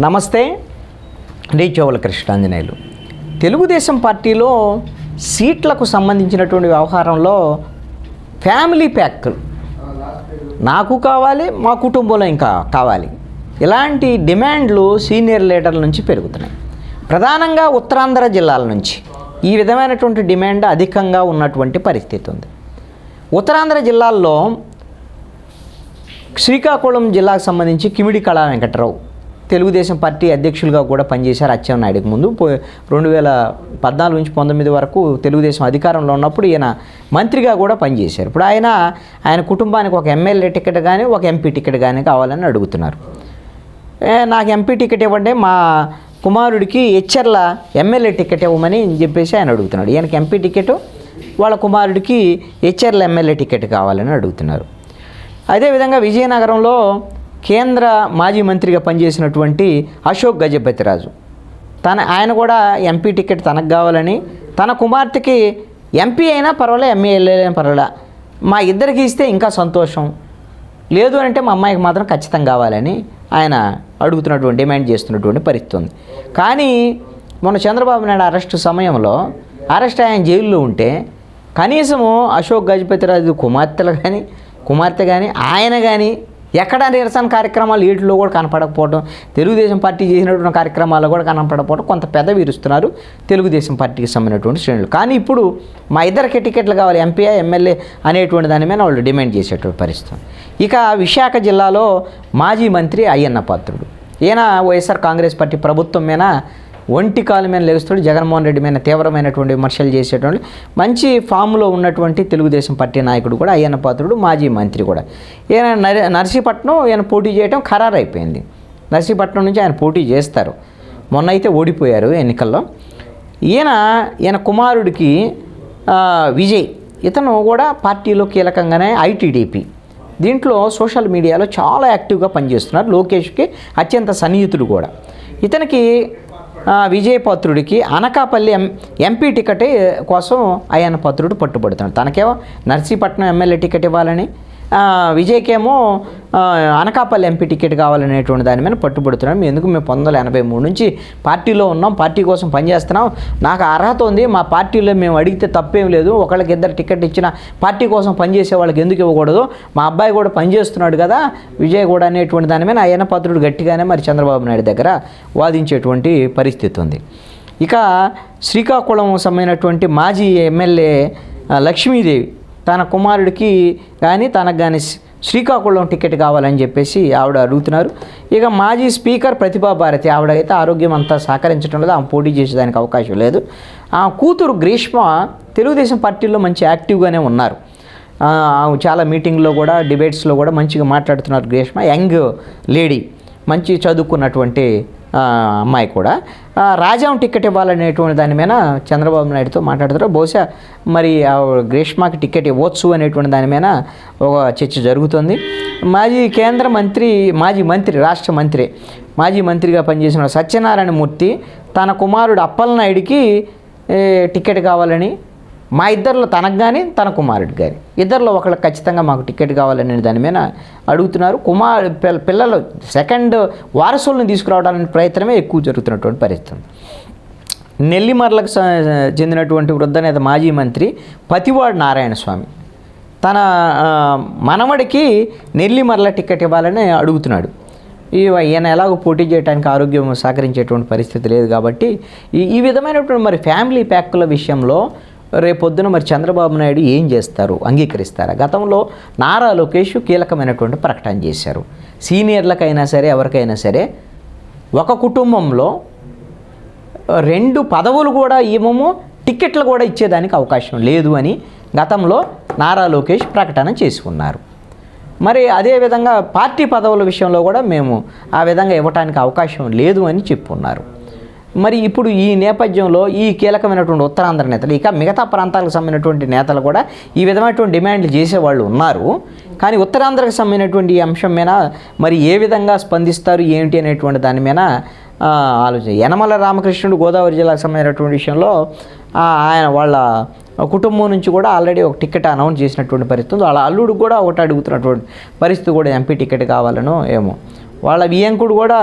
నమస్తే, చోవల కృష్ణాంజనేయులు. తెలుగుదేశం పార్టీలో సీట్లకు సంబంధించినటువంటి వ్యవహారంలో ఫ్యామిలీ ప్యాక్ నాకు కావాలి, మా కుటుంబంలో ఇంకా కావాలి, ఇలాంటి డిమాండ్లు సీనియర్ లీడర్ల నుంచి పెరుగుతున్నాయి. ప్రధానంగా ఉత్తరాంధ్ర జిల్లాల నుంచి ఈ విధమైనటువంటి డిమాండ్ అధికంగా ఉన్నటువంటి పరిస్థితి ఉంది. ఉత్తరాంధ్ర జిల్లాల్లో శ్రీకాకుళం జిల్లాకు సంబంధించి కిమిడి కళా వెంకటరావు తెలుగుదేశం పార్టీ అధ్యక్షులుగా కూడా పనిచేశారు. అచ్చెన్నాయుడికి ముందు 2014 నుంచి 19 వరకు తెలుగుదేశం అధికారంలో ఉన్నప్పుడు ఈయన మంత్రిగా కూడా పనిచేశారు. ఇప్పుడు ఆయన కుటుంబానికి ఒక ఎమ్మెల్యే టికెట్ కానీ ఒక ఎంపీ టికెట్ కానీ కావాలని అడుగుతున్నారు. నాకు ఎంపీ టికెట్ ఇవ్వండి, మా కుమారుడికి ఎచ్చర్ల ఎమ్మెల్యే టికెట్ ఇవ్వమని చెప్పేసి ఆయన అడుగుతున్నాడు. ఈయనకి ఎంపీ టికెట్, వాళ్ళ కుమారుడికి ఎచ్చర్ల ఎమ్మెల్యే టికెట్ కావాలని అడుగుతున్నారు. అదేవిధంగా విజయనగరంలో కేంద్ర మాజీ మంత్రిగా పనిచేసినటువంటి అశోక్ గజపతిరాజు ఆయన కూడా ఎంపీ టికెట్ తనకు కావాలని, తన కుమార్తెకి ఎంపీ అయినా పర్వాలే, ఎమ్మెల్యే అయినా పర్వాలే, మా ఇద్దరికి ఇస్తే ఇంకా సంతోషం, లేదు అంటే మా అమ్మాయికి మాత్రం ఖచ్చితంగా కావాలని ఆయన అడుగుతున్నటువంటి, డిమాండ్ చేస్తున్నటువంటి పరిస్థితి ఉంది. కానీ మొన్న చంద్రబాబు నాయుడు అరెస్టు సమయంలో ఆయన జైల్లో ఉంటే కనీసము అశోక్ గజపతిరాజు కుమార్తె కానీ ఆయన కానీ ఎక్కడ నిరసన కార్యక్రమాలు వీటిలో కూడా కనపడకపోవడం, తెలుగుదేశం పార్టీ చేసినటువంటి కార్యక్రమాల్లో కూడా కనపడకపోవడం కొంత పెద్ద విరుస్తున్నారు తెలుగుదేశం పార్టీకి సంబంధించినటువంటి శ్రేణులు. కానీ ఇప్పుడు మా ఇద్దరికి టికెట్లు కావాలి, ఎంపీ ఎమ్మెల్యే అనేటువంటి దాని మీద వాళ్ళు డిమాండ్ చేసేటువంటి పరిస్థితి. ఇక విశాఖ జిల్లాలో మాజీ మంత్రి అయ్యన్న పాత్రుడు, ఈయన వైఎస్ఆర్ కాంగ్రెస్ పార్టీ ప్రభుత్వం మీద ఒంటి కాలు మీద లేస్తాడు, జగన్మోహన్ రెడ్డి మీద తీవ్రమైనటువంటి విమర్శలు చేసేటువంటి మంచి ఫామ్లో ఉన్నటువంటి తెలుగుదేశం పార్టీ నాయకుడు కూడా అయ్యన్న పాత్రుడు, మాజీ మంత్రి కూడా. ఈయన నర్సీపట్నం ఈయన పోటీ చేయడం ఖరారైపోయింది. నర్సీపట్నం నుంచి ఆయన పోటీ చేస్తారు. మొన్న అయితే ఓడిపోయారు ఎన్నికల్లో. ఈయన కుమారుడికి విజయ్, ఇతను కూడా పార్టీలో కీలకంగానే ఐటీడీపీ, దీంట్లో సోషల్ మీడియాలో చాలా యాక్టివ్గా పనిచేస్తున్నారు. లోకేష్కి అత్యంత సన్నిహితుడు కూడా. ఇతనికి విజయ్ పాత్రుడికి అనకాపల్లి ఎంపీ టికెట్ కోసం అయ్యన్న పాత్రుడు పట్టుబడుతున్నాడు. తనకేమో నర్సీపట్నం ఎమ్మెల్యే టికెట్ ఇవ్వాలని, విజయ్కేమో అనకాపల్లి ఎంపీ టికెట్ కావాలనేటువంటి దాని మీద పట్టుబడుతున్నాం. ఎందుకు మేము 1983 నుంచి పార్టీలో ఉన్నాం, పార్టీ కోసం పనిచేస్తున్నాం, నాకు అర్హత ఉంది, మా పార్టీలో మేము అడిగితే తప్పేం లేదు, ఒకళ్ళకి ఇద్దరు టికెట్ ఇచ్చిన పార్టీ కోసం పనిచేసే వాళ్ళకి ఎందుకు ఇవ్వకూడదు, మా అబ్బాయి కూడా పనిచేస్తున్నాడు కదా విజయ్ కూడా అనేటువంటి దాని మీద అయ్యన్న పాత్రుడు గట్టిగానే మరి చంద్రబాబు నాయుడు దగ్గర వాదించేటువంటి పరిస్థితి ఉంది. ఇక శ్రీకాకుళం సంబంధించినటువంటి మాజీ ఎమ్మెల్యే లక్ష్మీదేవి తన కుమారుడికి కానీ తనకు కానీ శ్రీకాకుళం టికెట్ కావాలని చెప్పేసి ఆవిడ అడుగుతున్నారు. ఇక మాజీ స్పీకర్ ప్రతిభా భారతి, ఆవిడైతే ఆరోగ్యం అంతా సహకరించడం లేదు, ఆమె పోటీ చేసేదానికి అవకాశం లేదు. ఆ కూతురు గ్రీష్మ తెలుగుదేశం పార్టీలో మంచి యాక్టివ్గానే ఉన్నారు. చాలా మీటింగ్లో కూడా డిబేట్స్లో కూడా మంచిగా మాట్లాడుతున్నారు. గ్రీష్మ యంగ్ లేడీ, మంచి చదువుకున్నటువంటి అమ్మాయి కూడా. రాజాం టికెట్ ఇవ్వాలనేటువంటి దాని మీద చంద్రబాబు నాయుడుతో మాట్లాడుతారు. బహుశా మరి గ్రీష్మకి టికెట్ ఇవ్వచ్చు అనేటువంటి దాని మీద ఒక చర్చ జరుగుతుంది. మాజీ మంత్రిగా పనిచేసిన సత్యనారాయణ మూర్తి తన కుమారుడు అప్పలనాయుడికి టికెట్ కావాలని, మా ఇద్దరిలో తనకు కానీ తన కుమారుడికి కానీ ఇద్దరిలో ఒకళ్ళకి ఖచ్చితంగా మాకు టికెట్ కావాలనే దాని మీద అడుగుతున్నారు. పిల్లలు సెకండ్ వారసులను తీసుకురావడానికి ప్రయత్నమే ఎక్కువ జరుగుతున్నటువంటి పరిస్థితి. నెల్లిమర్లకు చెందినటువంటి వృద్ధనేత మాజీ మంత్రి పతివాడు నారాయణస్వామి తన మనవడికి నెల్లిమర్ల టికెట్ ఇవ్వాలని అడుగుతున్నాడు. ఈయన ఎలాగో పోటీ చేయడానికి ఆరోగ్యం సహకరించేటువంటి పరిస్థితి లేదు కాబట్టి ఈ విధమైనటువంటి మరి ఫ్యామిలీ ప్యాక్ల విషయంలో రేపొద్దున మరి చంద్రబాబు నాయుడు ఏం చేస్తారు, అంగీకరిస్తారా? గతంలో నారా లోకేష్ కీలకమైనటువంటి ప్రకటన చేశారు. సీనియర్లకైనా సరే ఎవరికైనా సరే ఒక కుటుంబంలో 2 పదవులు కూడా ఇవ్వము, టికెట్లు కూడా ఇచ్చేదానికి అవకాశం లేదు అని గతంలో నారా లోకేష్ ప్రకటన చేసుకున్నారు. మరి అదేవిధంగా పార్టీ పదవుల విషయంలో కూడా మేము ఆ విధంగా ఇవ్వడానికి అవకాశం లేదు అని చెప్పున్నారు. మరి ఇప్పుడు ఈ నేపథ్యంలో ఈ కీలకమైనటువంటి ఉత్తరాంధ్ర నేతలు, ఇక మిగతా ప్రాంతాలకు సంబంధించినటువంటి నేతలు కూడా ఈ విధమైనటువంటి డిమాండ్లు చేసేవాళ్ళు ఉన్నారు. కానీ ఉత్తరాంధ్రకు సంబంధించినటువంటి ఈ అంశం మీద మరి ఏ విధంగా స్పందిస్తారు ఏంటి అనేటువంటి దాని మీద ఆలోచన. యనమల రామకృష్ణుడు గోదావరి జిల్లాకు సంబంధించినటువంటి విషయంలో ఆయన వాళ్ళ కుటుంబం నుంచి కూడా ఆల్రెడీ ఒక టికెట్ అనౌన్స్ చేసినటువంటి పరిస్థితి ఉంది. వాళ్ళ అల్లుడు కూడా ఒకటి అడుగుతున్నటువంటి పరిస్థితి కూడా ఎంపీ టికెట్ కావాలనో ఏమో. వాళ్ళ వియంకుడు కూడా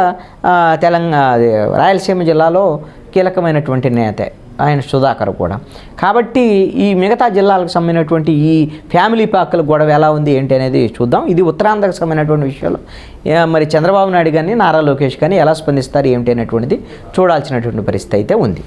రాయలసీమ జిల్లాలో కీలకమైనటువంటి నేతే ఆయన సుధాకర్ కూడా. కాబట్టి ఈ మిగతా జిల్లాలకు సంబంధించినటువంటి ఈ ఫ్యామిలీ పార్కుల గొడవ ఎలా ఉంది ఏంటి అనేది చూద్దాం. ఇది ఉత్తరాంధ్రకు సంబంధించినటువంటి విషయాలు. మరి చంద్రబాబు నాయుడు కానీ నారా లోకేష్ కానీ ఎలా స్పందిస్తారు ఏమిటి అనేటువంటిది చూడాల్సినటువంటి పరిస్థితి అయితే ఉంది.